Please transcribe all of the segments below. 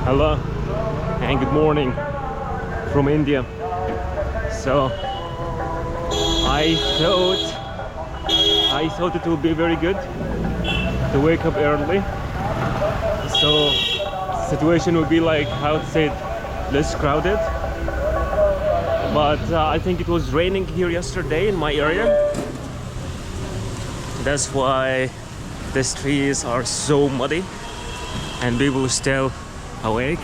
Hello and good morning from India. So I thought it would be very good to wake up early, so the situation would be like, how to say it, less crowded. But I think it was raining here yesterday in my area. That's why the streets are so muddy and people still awake.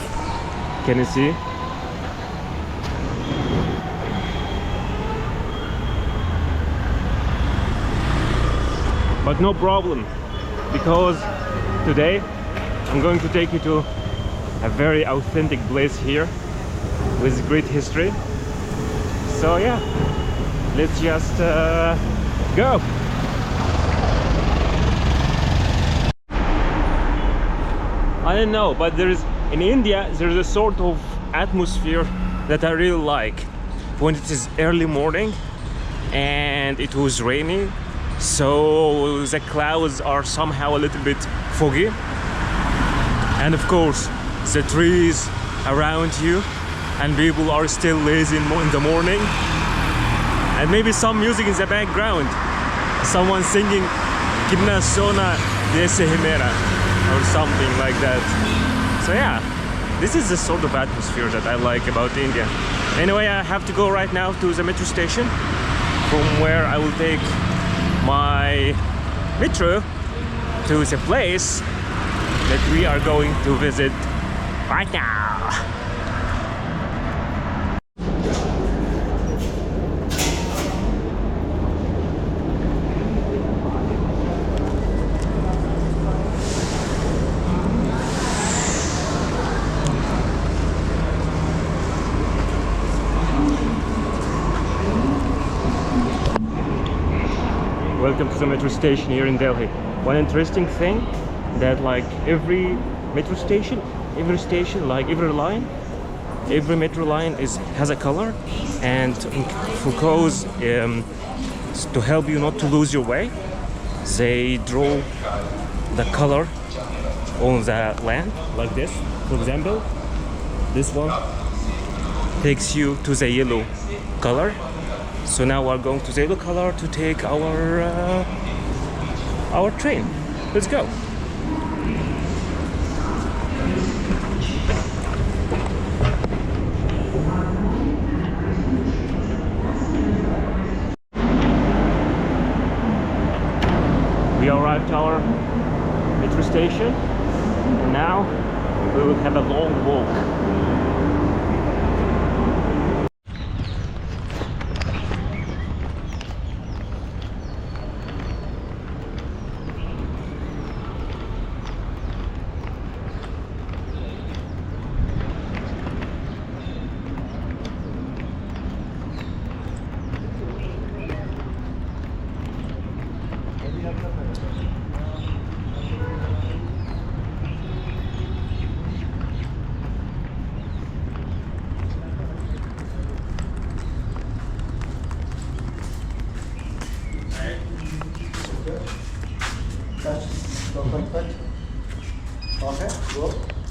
Can you see? But no problem, because today I'm going to take you to a very authentic place here with great history. So yeah, let's just go. I don't know, but in India there's a sort of atmosphere that I really like when it is early morning and it was raining, so the clouds are somehow a little bit foggy, and of course the trees around you, and people are still lazy in the morning, and maybe some music in the background, someone singing Kitna Sona Dese Himera or something like that. So yeah, this is the sort of atmosphere that I like about India. Anyway, I have to go right now to the metro station, from where I will take my metro to the place that we are going to visit right now. Welcome to the metro station here in Delhi. One interesting thing, that like every metro station, like every metro line has a color, and because to help you not to lose your way, they draw the color on the land like this. For example, this one takes you to the yellow color. So now we're going to the yellow color to take our train. Let's go. We arrived at our metro station, and now we will have a long walk.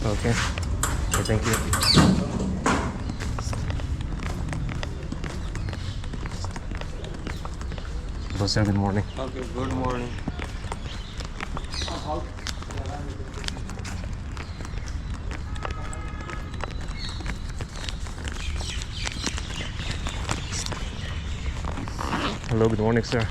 Okay, thank you. Sir, good morning. Okay, good morning. Hello, good morning, sir.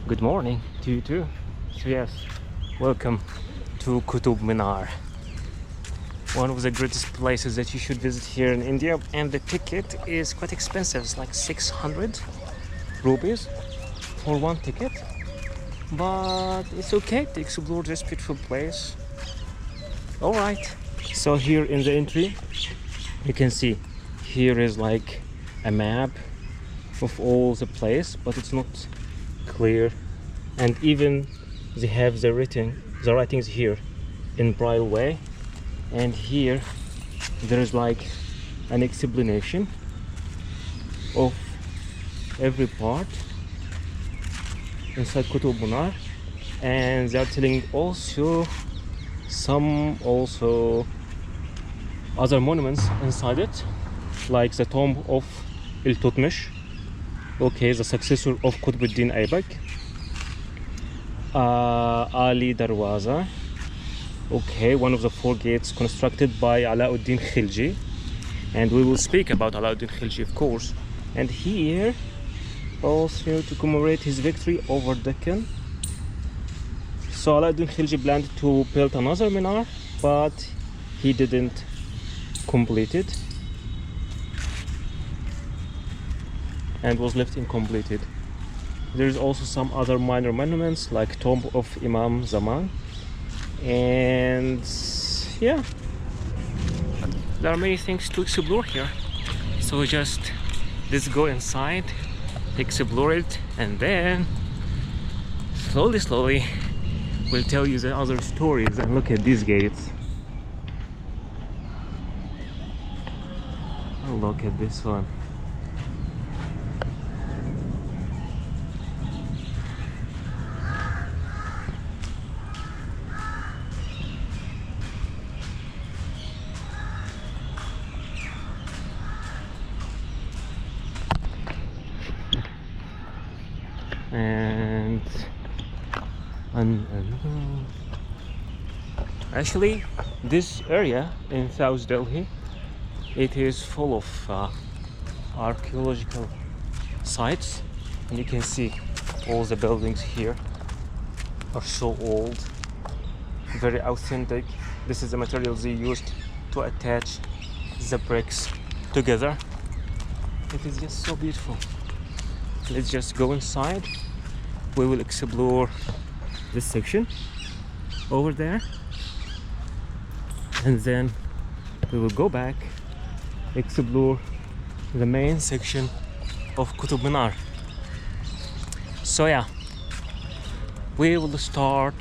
Good morning to you too. So yes, welcome to Qutub Minar, one of the greatest places that you should visit here in India, and the ticket is quite expensive. It's like 600 rupees for one ticket, but it's okay to explore this beautiful place. All right, so here in the entry you can see here is like a map of all the place, but it's not clear, and even they have the writings here in braille way, and here there is like an explanation of every part inside Qutub Minar, and they are telling also some other monuments inside it, like the tomb of Iltutmish, okay, the successor of Qutbuddin Aybak, Ali Darwaza, okay, one of the four gates constructed by Alauddin Khilji, and we will speak about Alauddin Khilji, of course. And here also to commemorate his victory over Deccan. So Alauddin Khilji planned to build another minar, but he didn't complete it and was left incompleted. There is also some other minor monuments like tomb of Imam Zaman, and yeah, there are many things to explore here. So just let's go inside, explore it, and then slowly we'll tell you the other stories. And look at these gates. Oh, look at this one. And actually this area in South Delhi, it is full of archaeological sites, and you can see all the buildings here are so old, very authentic. This is the materials they used to attach the bricks together. It is just so beautiful. Let's just go inside. We will explore this section over there, and then we will go back, explore the main section of Qutub Minar. So yeah, we will start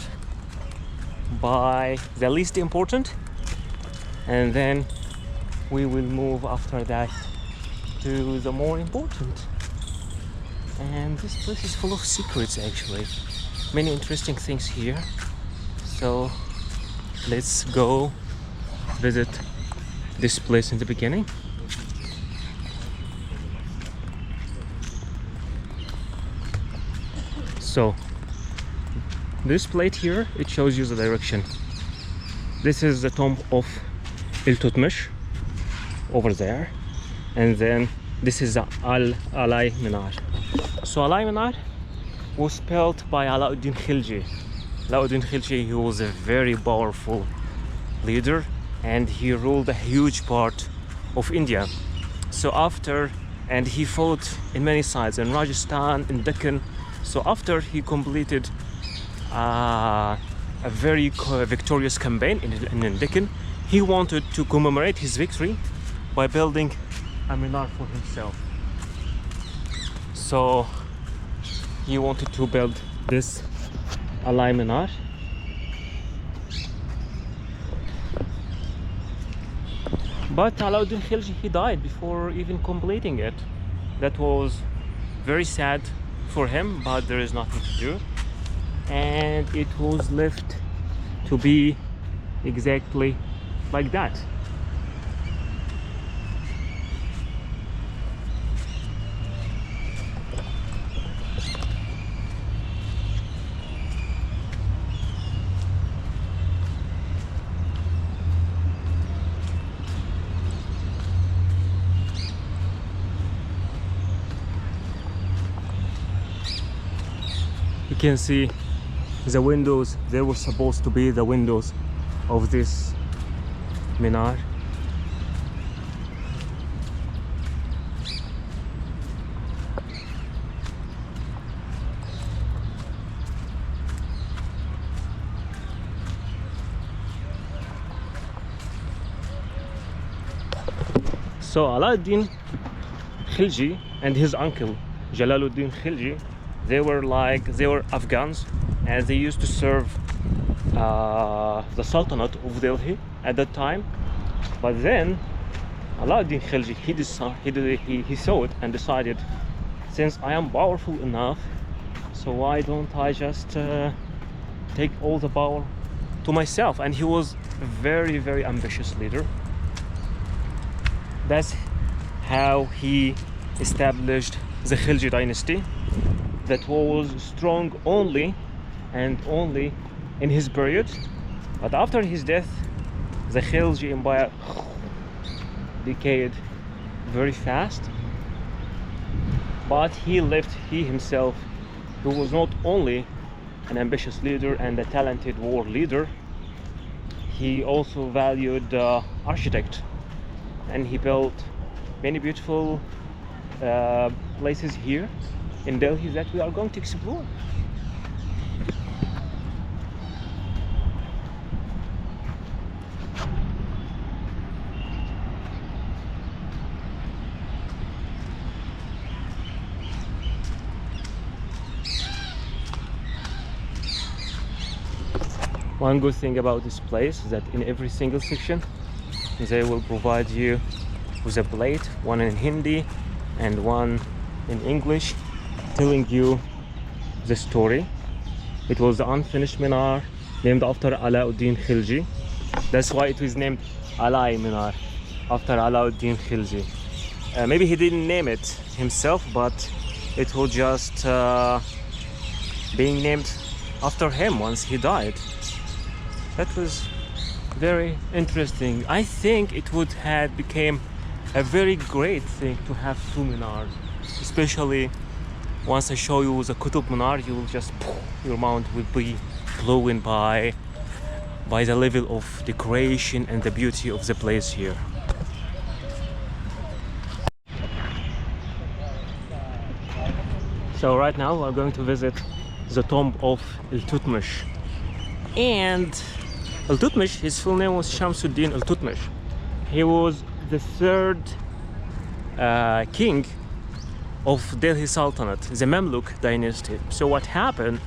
by the least important, and then we will move after that to the more important. And this place is full of secrets, actually. Many interesting things here. So let's go visit this place in the beginning. So this plate here, it shows you the direction. This is the tomb of Iltutmish over there, and then this is the Alai Minar. So Alai Minar was built by Alauddin Khilji. Alauddin Khilji, he was a very powerful leader, and he ruled a huge part of India. So and he fought in many sides, in Rajasthan, in Deccan. So after he completed a very victorious campaign in Deccan, he wanted to commemorate his victory by building a minar for himself. So he wanted to build this Alai Minar. But Alauddin Khilji, he died before even completing it. That was very sad for him, but there is nothing to do. And it was left to be exactly like that. You can see the windows. They were supposed to be the windows of this minar. So Alauddin Khilji and his uncle Jalaluddin Khilji, they were Afghans, and they used to serve the Sultanate of Delhi at that time. But then Alauddin Khilji, he saw it and decided, since I am powerful enough, so why don't I just take all the power to myself? And he was a very, very ambitious leader. That's how he established the Khilji dynasty, that was strong only and only in his period. But after his death, the Khilji empire decayed very fast. But he himself, who was not only an ambitious leader and a talented war leader, he also valued architect, and he built many beautiful places here in Delhi that we are going to explore. One good thing about this place is that in every single section they will provide you with a plate, one in Hindi and one in English, telling you the story. It was the unfinished minar named after Alauddin Khilji. That's why it was named Alai Minar, after Alauddin Khilji. Maybe he didn't name it himself, but it was just being named after him once he died. That was very interesting. I think it would have become a very great thing to have two minars, especially once I show you the Qutub Minar. You will just, your mind will be blown by the level of decoration and the beauty of the place here. So right now we're going to visit the tomb of Iltutmish. And Iltutmish, his full name was Shamsuddin Iltutmish. He was the third king of Delhi Sultanate, the Mamluk dynasty. So what happened,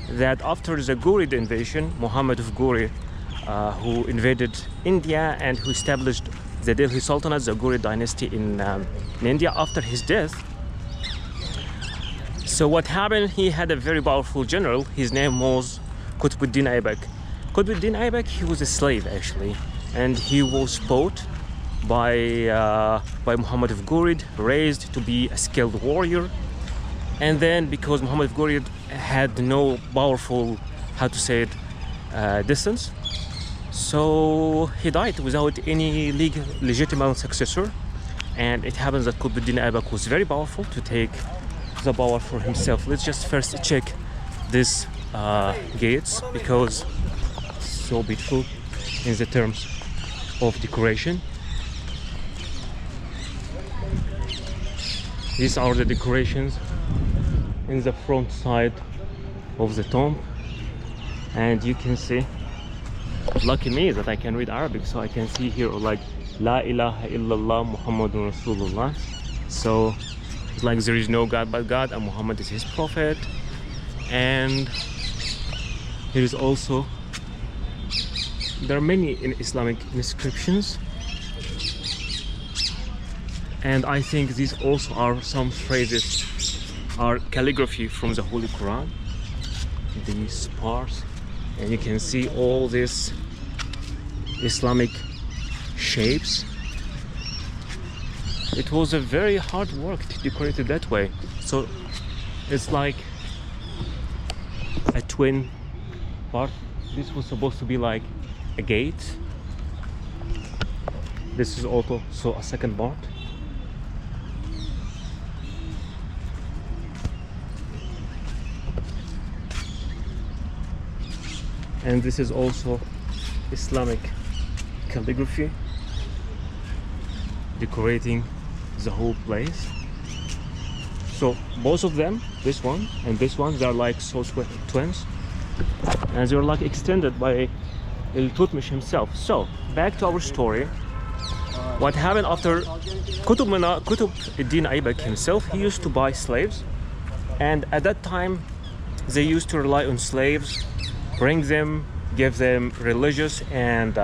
that after the Ghurid invasion, Muhammad of Ghuri, who invaded India and who established the Delhi Sultanate, the Ghurid dynasty in India, after his death, so what happened, he had a very powerful general. His name was Qutbuddin Aybak. Qutbuddin Aybak, he was a slave actually, and he was bought by Muhammad of Ghurid, raised to be a skilled warrior. And then because Muhammad of Ghurid had no powerful, how to say it, distance, so he died without any legitimate successor. And it happens that Qutbuddin Aybak was very powerful to take the power for himself. Let's just first check these gates, because so beautiful in the terms of decoration. These are the decorations in the front side of the tomb, and you can see, lucky me that I can read Arabic, so I can see here like La ilaha illallah Muhammadun Rasulullah. So it's like there is no God but God, and Muhammad is his prophet. And here is also, there are many in Islamic inscriptions, and I think these also are some phrases, are calligraphy from the Holy Quran, these parts. And you can see all these Islamic shapes. It was a very hard work to decorate it that way. So it's like a twin part. This was supposed to be like a gate. This is also a second part. And this is also Islamic calligraphy decorating the whole place. So both of them, this one and this one, they're like so twins, and they're like extended by Iltutmish himself. So back to our story. What happened after Qutb-ud-Din Aybak himself, he used to buy slaves, and at that time they used to rely on slaves, bring them, give them religious and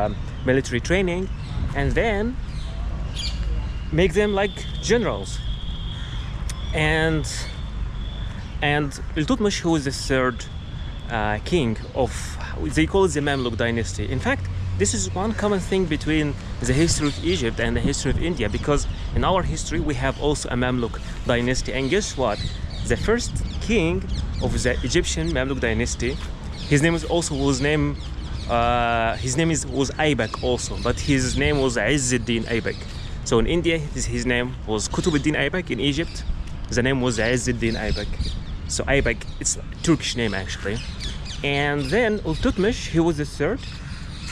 military training, and then make them like generals. And And Iltutmish, who is the third king of, they call it the Mamluk dynasty. In fact, this is one common thing between the history of Egypt and the history of India, because in our history we have also a Mamluk dynasty. And guess what? The first king of the Egyptian Mamluk dynasty, his name was Aybak also, but his name was Izzuddin Aybak. So in India, his name was Qutubuddin Aybak. In Egypt, the name was Izzuddin Aybak. So Aybak, it's a Turkish name actually. And then Iltutmish, he was the third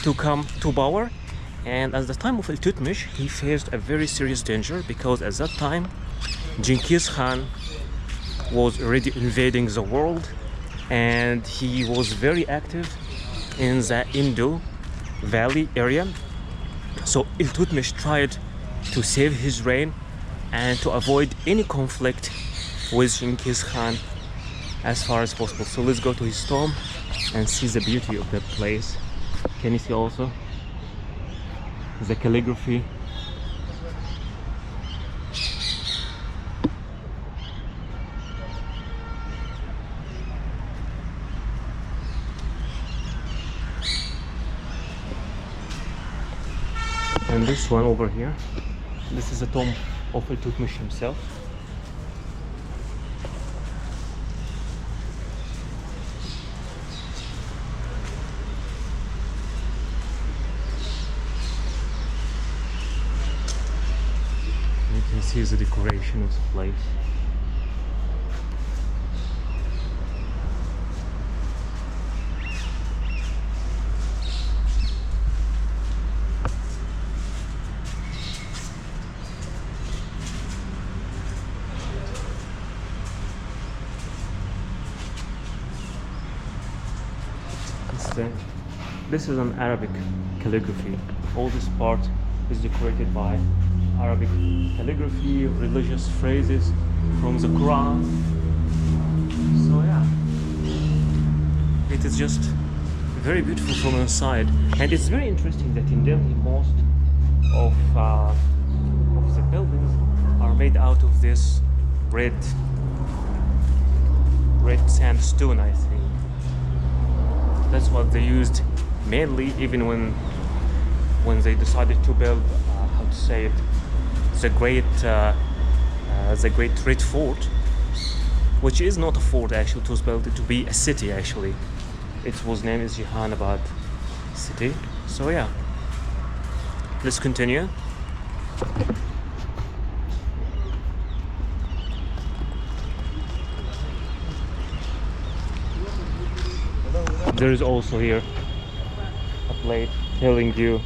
to come to power. And at the time of Iltutmish, he faced a very serious danger, because at that time, Genghis Khan was already invading the world, and he was very active in the Indo Valley area. So Iltutmish tried to save his reign and to avoid any conflict with Genghis Khan as far as possible. So let's go to his tomb and see the beauty of the place. Can you see also the calligraphy? And this one over here, this is a tomb of Iltutmish himself. You can see the decoration of the place. This is an Arabic calligraphy. All this part is decorated by Arabic calligraphy, religious phrases from the Quran. So yeah, it is just very beautiful from inside. And it's very interesting that in Delhi most of the buildings are made out of this red sandstone, I think. That's what they used mainly, even when they decided to build, how to say it, the great Red Fort, which is not a fort actually. It was built to be a city actually. It was named as Jahanabad city. So yeah, let's continue. There is also here a plate telling you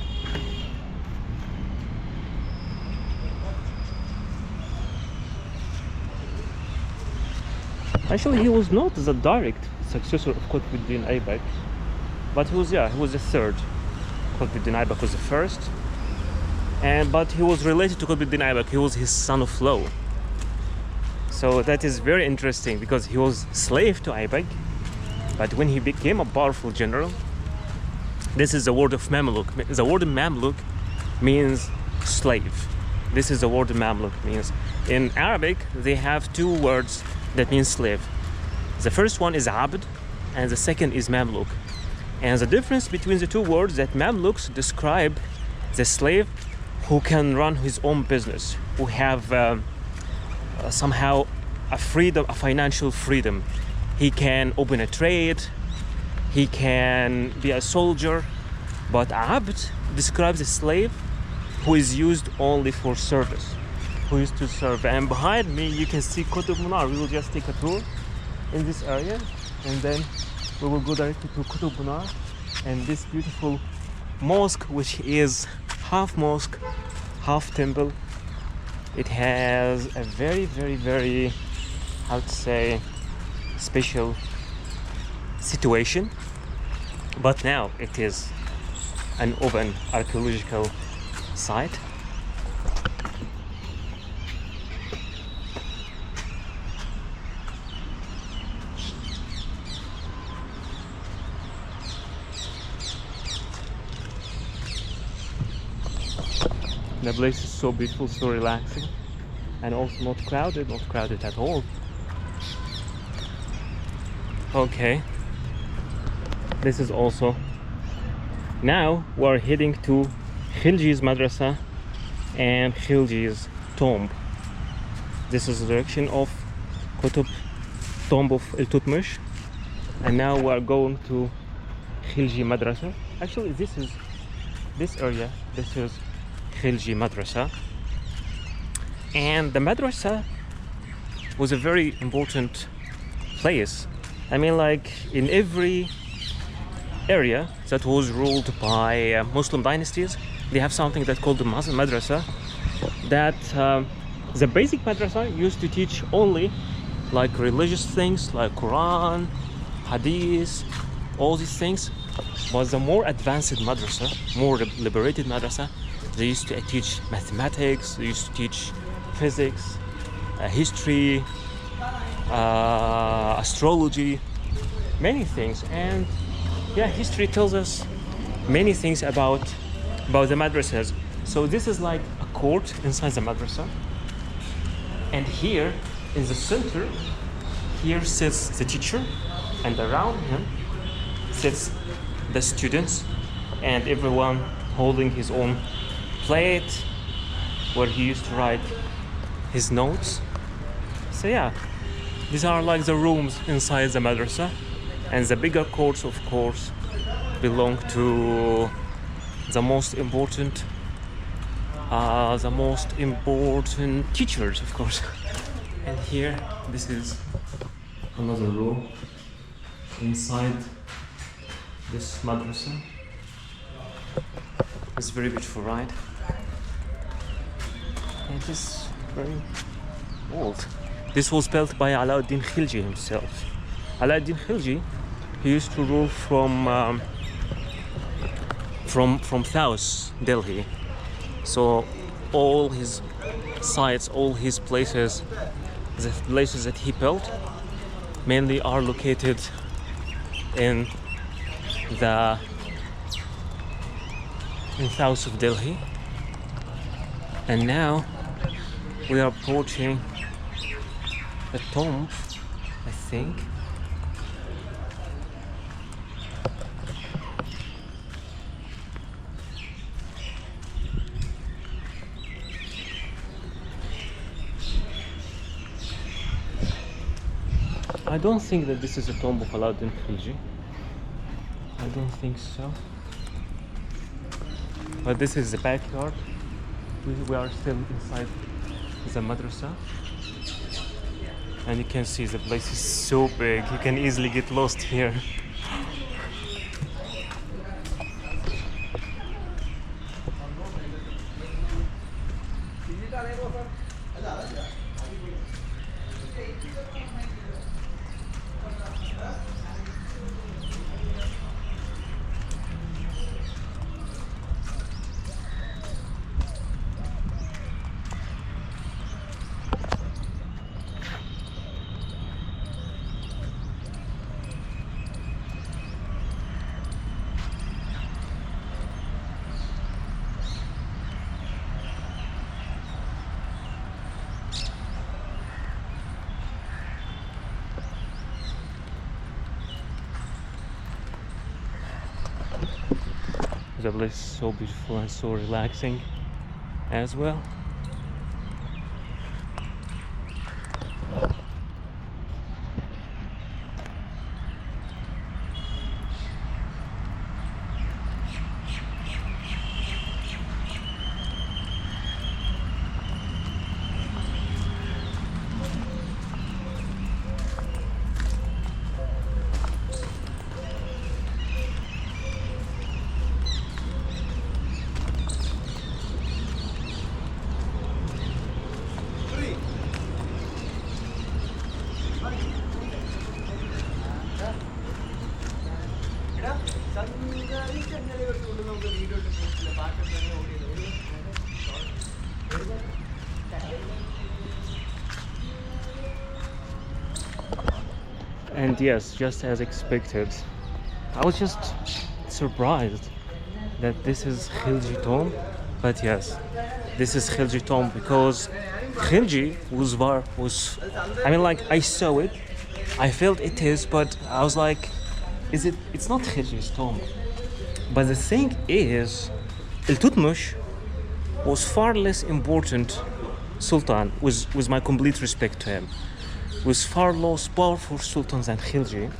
actually he was not the direct successor of Qutbuddin Aybak, but he was the third. Qutbuddin Aybak was the first, but he was related to Qutbuddin Aybak. He was his son-in-law. So that is very interesting, because he was slave to Aybak. But when he became a powerful general, this is the word of Mamluk. The word Mamluk means slave. This is the word Mamluk means. In Arabic, they have two words that mean slave. The first one is Abd, and the second is Mamluk. And the difference between the two words, that Mamluks describe the slave who can run his own business, who have somehow a freedom, a financial freedom. He can open a trade, he can be a soldier, but Abd describes a slave who is used only for service, who is to serve. And behind me you can see Qutub Minar. We will just take a tour in this area, and then we will go directly to Qutub Minar and this beautiful mosque, which is half mosque, half temple. It has a very, very, very, how to say, special situation, but now it is an open archaeological site. The place is so beautiful, so relaxing, and also not crowded at all. Okay, this is also. Now we're heading to Khilji's madrasa and Khilji's tomb. This is the direction of Qutb, tomb of Iltutmish, and now we are going to Khilji madrasa. Actually, this area. This is Khilji madrasa, and the madrasa was a very important place. I mean, like in every area that was ruled by Muslim dynasties, they have something that called the madrasa. That the basic madrasa used to teach only like religious things like Quran, Hadith, all these things. But the more advanced madrasa, more liberated madrasa, they used to teach mathematics, they used to teach physics, history, astrology, many things. And yeah, history tells us many things about the madrasas. So this is like a court inside the madrasa, and here in the center, here sits the teacher, and around him sits the students, and everyone holding his own plate where he used to write his notes. So yeah, these are like the rooms inside the madrasa, and the bigger courts, of course, belong to the most important teachers, of course. And here, this is another room inside this madrasa. It's very beautiful, right? And it is very old. This was built by Alauddin Khilji himself. Alauddin Khilji, he used to rule from South Delhi. So all his sites, all his places, the places that he built, mainly are located in south of Delhi. And now we are approaching a tomb, I think. I don't think that this is a tomb of Alauddin Khilji. I don't think so. But this is the backyard. We are still inside the madrasa. And you can see the place is so big. You can easily get lost here. The place is so beautiful and so relaxing as well. And yes, just as expected, I was just surprised that this is Khilji tomb. But yes, this is Khilji tomb because Khilji was I mean, like, I saw it I felt it is, but I was like, is it? It's not Khilji's tomb. But the thing is, Iltutmish was far less important sultan, with my complete respect to him, was far less powerful sultan than Khilji.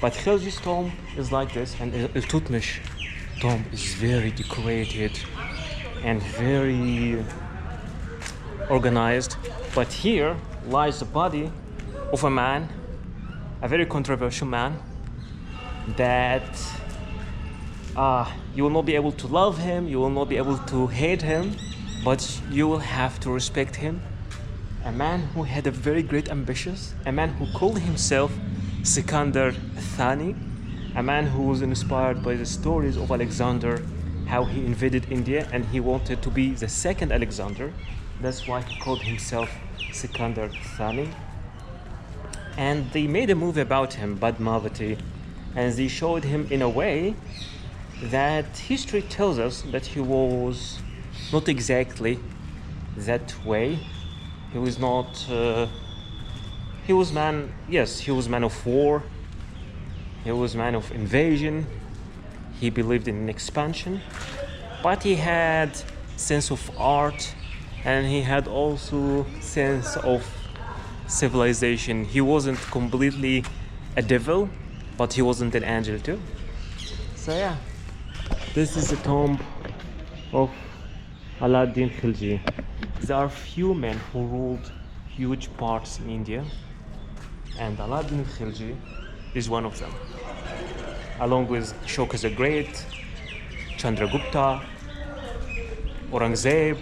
But Khilji's tomb is like this, and Iltutmish tomb is very decorated and very organized. But here lies the body of a man, a very controversial man, that you will not be able to love him, you will not be able to hate him, but you will have to respect him. A man who had a very great ambitions, a man who called himself Sikandar Thani, a man who was inspired by the stories of Alexander, how he invaded India and he wanted to be the second Alexander. That's why he called himself Sikandar Thani. And they made a movie about him, Badmavati, and they showed him in a way that history tells us that he was not exactly that way. He was not he was man of war, he was man of invasion, he believed in expansion, but he had sense of art and he had also sense of civilization. He wasn't completely a devil, but he wasn't an angel too. So yeah, this is the tomb of Alauddin Khilji. There are few men who ruled huge parts in India, and Alauddin Khilji is one of them, along with Ashoka the Great, Chandragupta, Aurangzeb,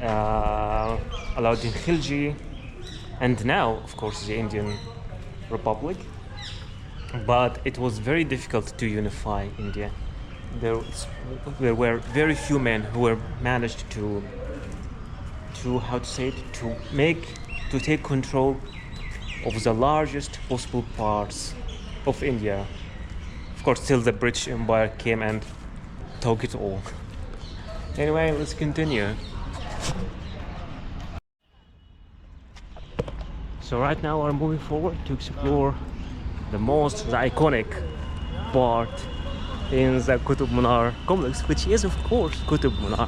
Alauddin Khilji, and now, of course, the Indian Republic. But it was very difficult to unify India. There were very few men who were managed to take control of the largest possible parts of India. Of course, till the British Empire came and took it all. Anyway, let's continue. So right now we're moving forward to explore the iconic part in the Qutub Minar complex, which is of course Qutub Minar.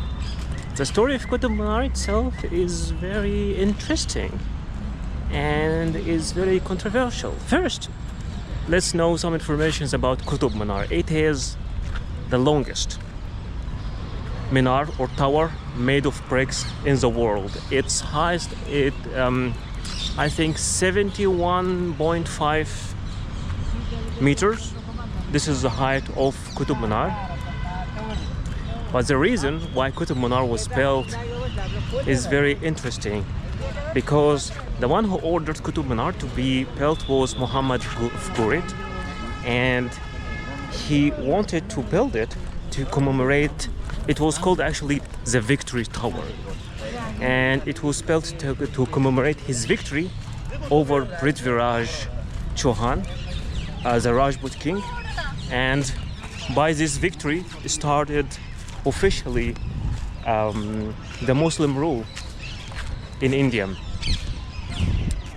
The story of Qutub Minar itself is very interesting and is very controversial. First, let's know some information about Qutub Minar. It is the longest minar or tower made of bricks in the world. Its highest, I think 71.5 meters. This is the height of Qutub Minar. But the reason why Qutub Minar was built is very interesting, because the one who ordered Qutub Minar to be built was Muhammad Ghurid, and he wanted to build it to commemorate. It was called actually the Victory Tower, and it was built to commemorate his victory over Prithviraj Chauhan, the Rajput king. And by this victory started officially the Muslim rule in India.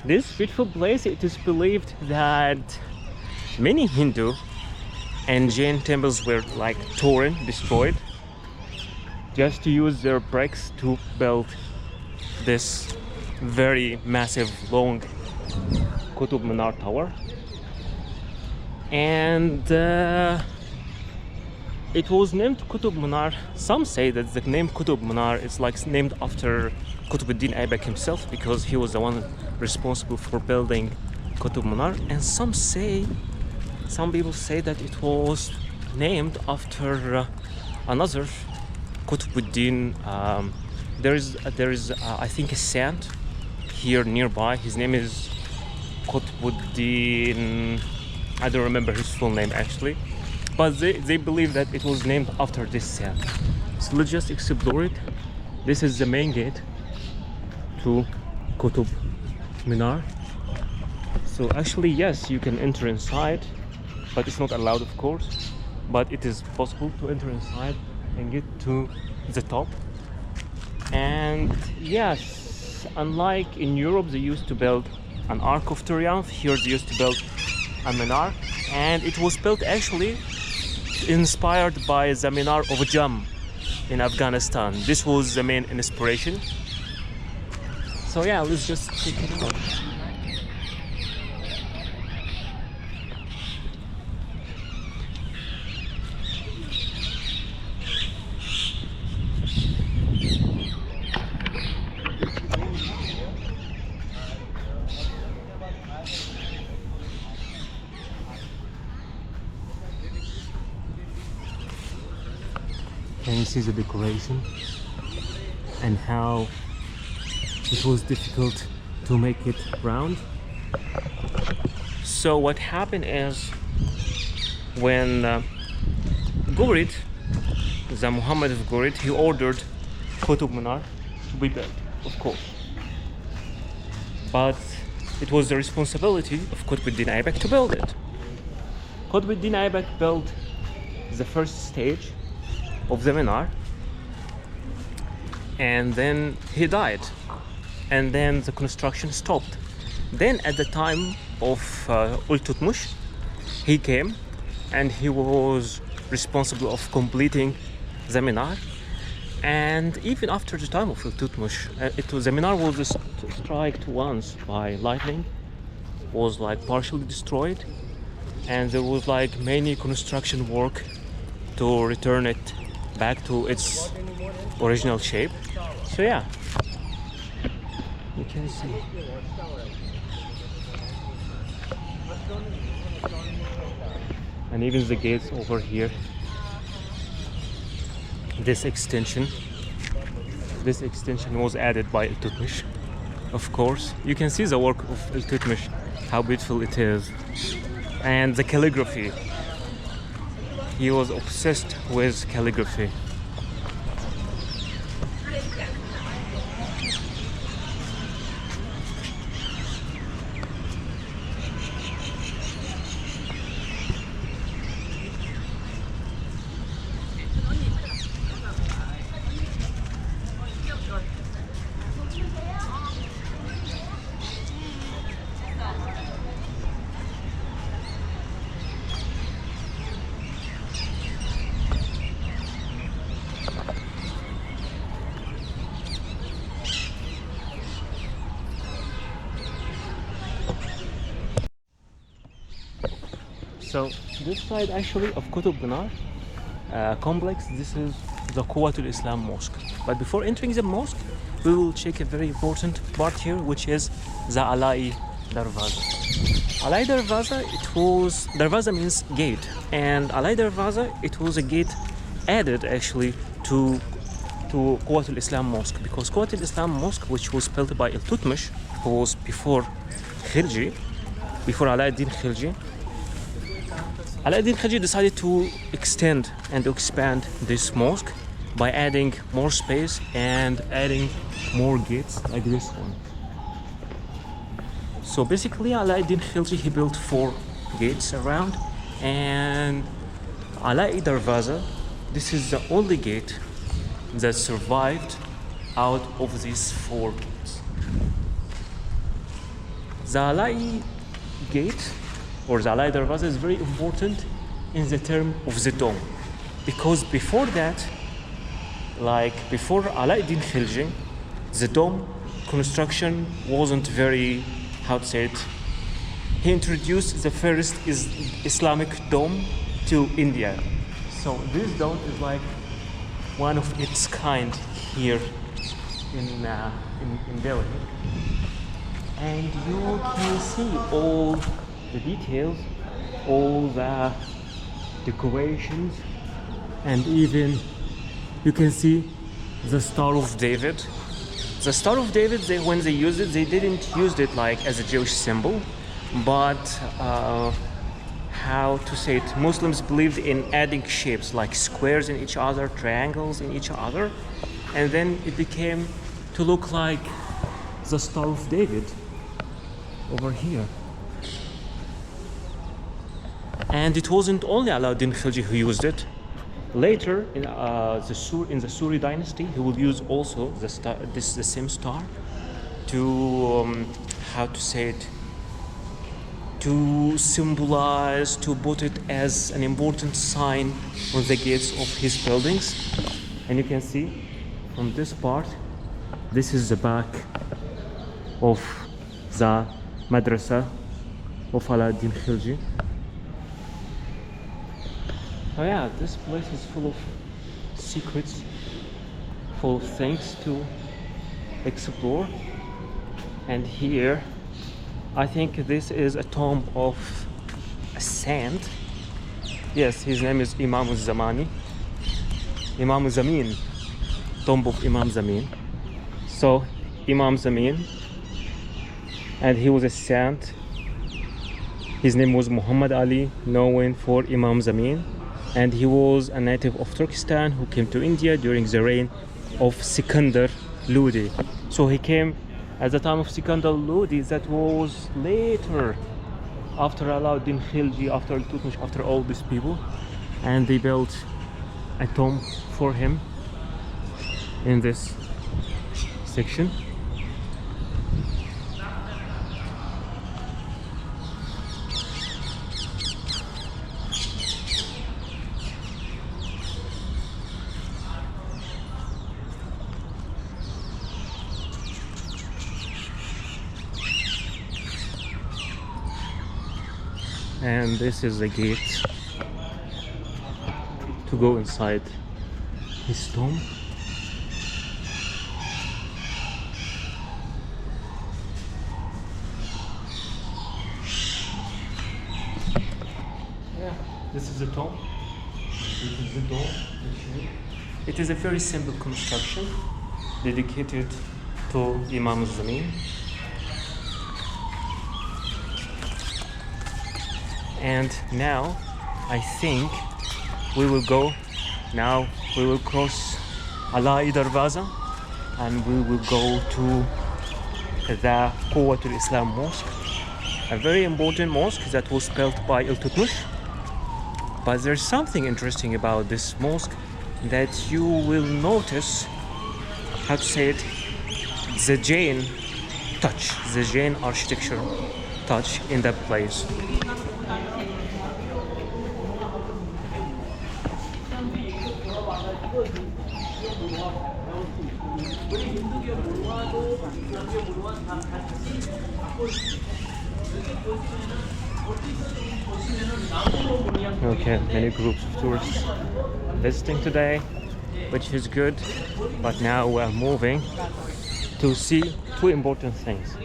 This beautiful place, it is believed that many Hindu and Jain temples were like torn, destroyed, just to use their bricks to build this very massive, long Qutub Minar tower. And it was named Qutub Minar. Some say that the name Qutub Minar is like named after Qutbuddin Aybak himself, because he was the one responsible for building Qutub Minar. And some people say that it was named after another Qutbuddin. There is I think a saint here nearby. His name is Qutbuddin. I don't remember his full name actually, but they believe that it was named after this saint. So let's just explore it. This is the main gate to Qutub Minar. So actually, yes, you can enter inside, but it's not allowed, of course. But it is possible to enter inside and get to the top. And yes, unlike in Europe, they used to build an Arc of Triumph. Here they used to build a Minar, and it was built actually inspired by the Minar of Jam in Afghanistan. This was the main inspiration. So yeah, let's just check it out. Can you see the decoration and how it was difficult to make it round? So what happened is when Ghurid, the Muhammad of Ghurid, he ordered Qutub Minar to be built, of course. But it was the responsibility of Qutb Aibak to build it. Qutb Aibak built the first stage of the Minar, and then he died, and then the construction stopped. Then at the time of Iltutmish, he came and he was responsible of completing the Minar. And even after the time of Iltutmish, the Minar was struck once by lightning, was like partially destroyed, and there was like many construction work to return it back to its original shape. So yeah, you can see. And even the gates over here, this extension was added by Iltutmish, of course. You can see the work of Iltutmish, how beautiful it is. And the calligraphy, he was obsessed with calligraphy. So this side actually of Qutub Minar complex, this is the Quwwatul Islam Mosque. But before entering the mosque, we will check a very important part here, which is the Alai Darwaza. Alai Darwaza, Darwaza means gate, and Alai Darwaza, it was a gate added actually to Quwwatul Islam Mosque, because Quwwatul Islam Mosque, which was built by Iltutmish, who was before Khilji, before Alauddin Khilji. Alauddin Khilji decided to extend and expand this mosque by adding more space and adding more gates like this one. So basically Alauddin Khilji, he built 4 gates around, and Alai Darwaza, this is the only gate that survived out of these 4 gates. The Alai gate or the Alai Darwaza is very important in the term of the dome, because before that, like before Alauddin Khilji, the dome construction wasn't very, how to say it, he introduced the first Islamic dome to India. So this dome is like one of its kind here in Delhi, and you can see all the details, all the decorations, and even you can see the Star of David. The Star of David, when they used it, they didn't use it like as a Jewish symbol, but how to say it, Muslims believed in adding shapes like squares in each other, triangles in each other, and then it became to look like the Star of David over here. And it wasn't only Alauddin Khilji who used it. Later, in the Suri dynasty, he will use also the same star to how to say it, to symbolize, to put it as an important sign on the gates of his buildings. And you can see from this part, this is the back of the madrasa of Alauddin Khilji. Oh yeah, this place is full of secrets, full of things to explore. And here, I think this is a tomb of a saint. Yes, his name is Imam al-Zamani. Imam Zamin, tomb of Imam Zamin. So, Imam Zamin, and he was a saint. His name was Muhammad Ali, known for Imam Zamin. And he was a native of Turkestan who came to India during the reign of Sikandar Lodi. So he came at the time of Sikandar Lodi, that was later after Alauddin Khilji, after Iltutmish, after all these people, and they built a tomb for him in this section. And this is the gate to go inside his tomb. Yeah, this is the tomb. This is the door. It is a very simple construction dedicated to Imam Zamin. And now I think we will go, now we will cross Alai Darwaza and we will go to the Quwwat al-Islam Mosque, a very important mosque that was built by Iltutmish. But there's something interesting about this mosque that you will notice, how to say it, the Jain touch, the Jain architecture touch in that place. Okay, many groups of tourists visiting today, which is good. But now we are moving to see two important things.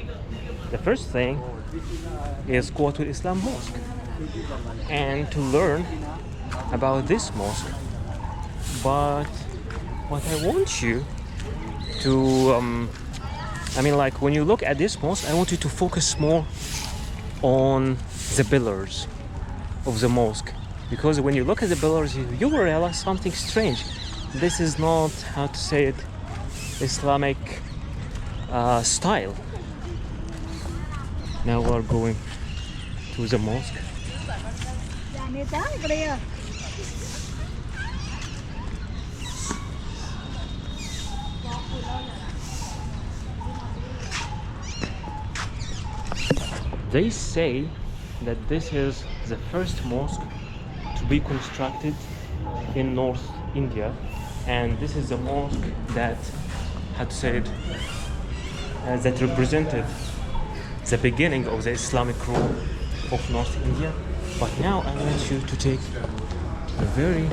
The first thing is Quwwat al-Islam Mosque, and to learn about this mosque. But what I want you to like when you look at this mosque, I want you to focus more on the pillars of the mosque, because when you look at the pillars, you will realize something strange. This is not, how to say it, Islamic style. Now we are going to the mosque. They say that this is the first mosque to be constructed in North India, and this is the mosque that, how to say it, that represented the beginning of the Islamic rule of North India. But now I want you to take a very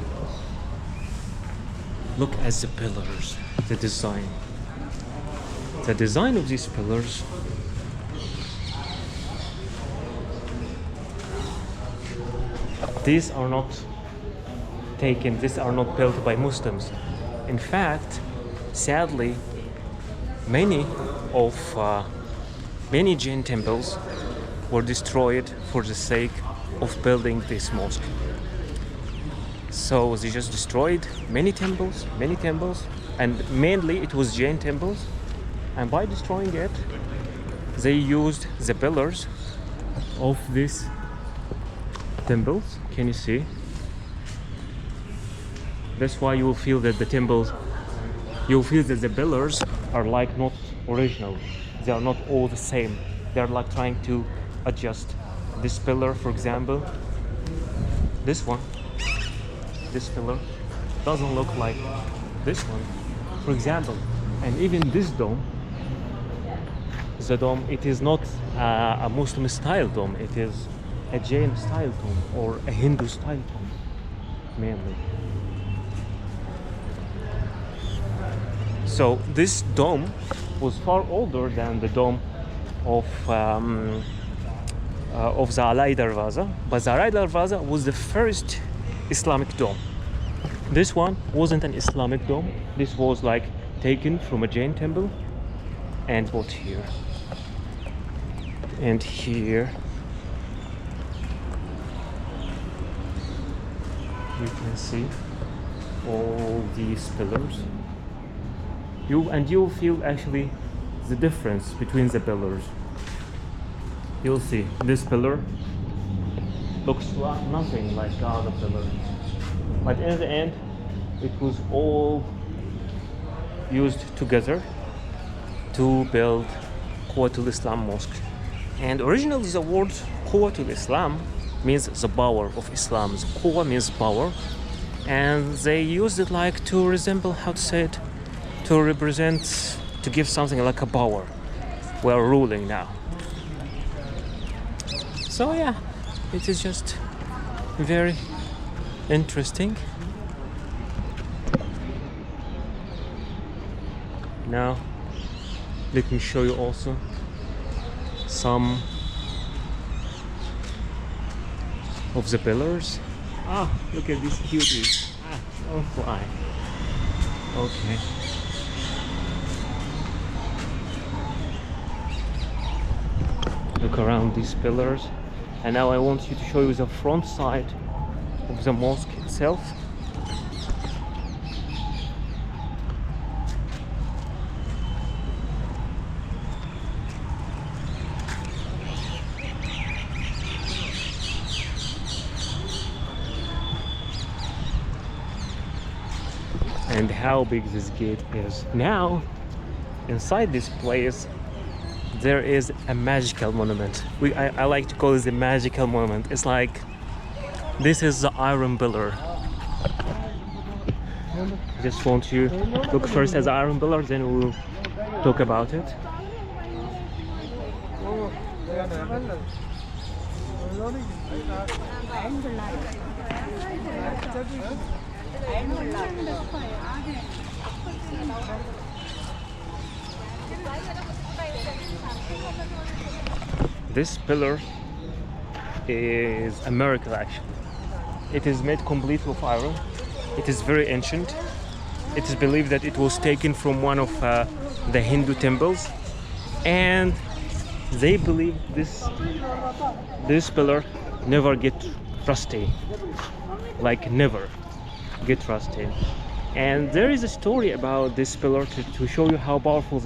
look at the pillars, the design. The design of these pillars these are not built by Muslims. In fact, sadly, many Jain temples were destroyed for the sake of building this mosque. So they just destroyed many temples, and mainly it was Jain temples. And by destroying it, they used the pillars of these temples. Can you see? That's why you will feel that the temples, you will feel that the pillars are like not original. They are not all the same. They are like trying to adjust This pillar, for example, this one, this pillar doesn't look like this one, for example. And even this dome, the dome, it is not a Muslim style dome, it is a Jain style dome or a Hindu style dome mainly. So this dome was far older than the dome of the Alai Darwaza, but the Alai Darwaza was the first Islamic dome. This one wasn't an Islamic dome. This was like taken from a Jain temple and put here and here. You can see all these pillars. You'll feel actually the difference between the pillars. You'll see this pillar looks nothing like the other pillar, but in the end it was all used together to build Quwwatul Islam Mosque. And originally the word Quwwatul Islam means the power of Islam. The Quwwa means power, and they used it like to resemble, how to say it, to represent, to give something like a power. We are ruling now. So yeah, it is just very interesting. Now let me show you also some of the pillars. Ah, look at these cuties. Ah, don't fly. Okay. Look around these pillars. And now I want you to show you the front side of the mosque itself. And how big this gate is. Now, inside this place, there is a magical monument. I like to call it a magical monument. It's like, this is the iron pillar. Just want you look first at the iron pillar, then we'll talk about it. This pillar is a miracle actually. It is made completely of iron. It is very ancient. It is believed that it was taken from one of the Hindu temples, and they believe this pillar never get rusty, like never get rusty. And there is a story about this pillar to show you how powerful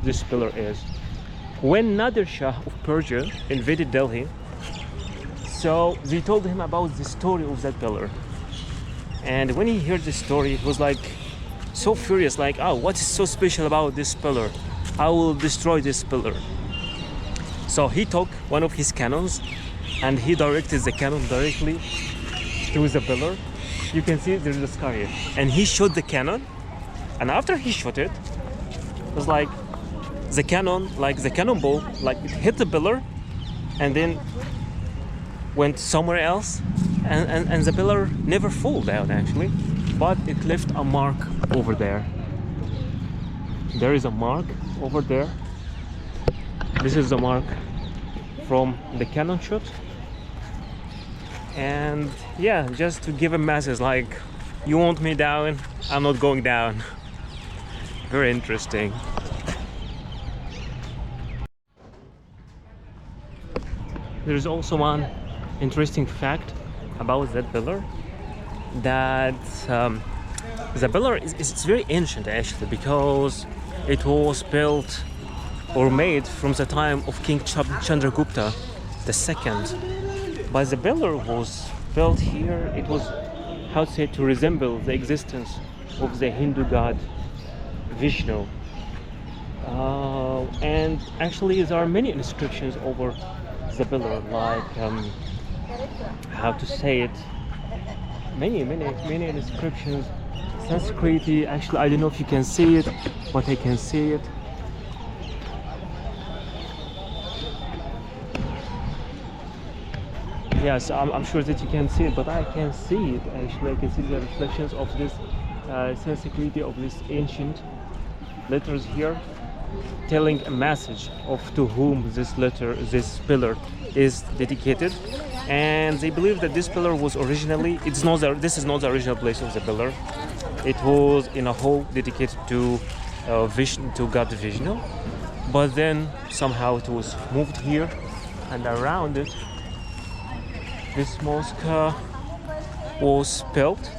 this pillar is. When Nadir Shah of Persia invaded Delhi, so they told him about the story of that pillar. And when he heard the story, he was like so furious, like, oh, what is so special about this pillar? I will destroy this pillar. So he took one of his cannons and he directed the cannon directly to the pillar. You can see there's a scar here. And he shot the cannon, and after he shot it, it was like the cannon, like the cannonball, like it hit the pillar and then went somewhere else, and the pillar never fell down actually, but it left a mark over there. There is a mark over there. This is the mark from the cannon shot. And yeah, just to give a message like, you want me down, I'm not going down. Very interesting. There's also one interesting fact about that pillar, that the pillar is very ancient actually, because it was built or made from the time of King Chandragupta II. But the pillar was built here, it was, how to say, to resemble the existence of the Hindu god Vishnu. And actually there are many inscriptions over the pillar, like how to say it, many inscriptions, Sanskrit. Actually, I don't know if you can see it, but I can see it. Yes, I'm sure that you can see it, but I can see it. Actually, I can see the reflections of this Sanskrit, of this ancient letters here, telling a message of to whom this pillar is dedicated. And they believe that this pillar was originally, this is not the original place of the pillar. It was in a hall dedicated to God Vishnu, but then somehow it was moved here, and around it this mosque was built,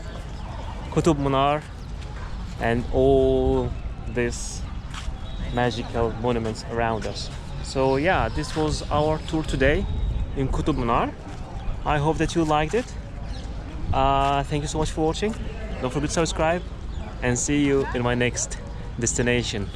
Qutub Minar, and all these magical monuments around us. So yeah, this was our tour today in Qutub Minar. I hope that you liked it. Thank you so much for watching. Don't forget to subscribe, and see you in my next destination.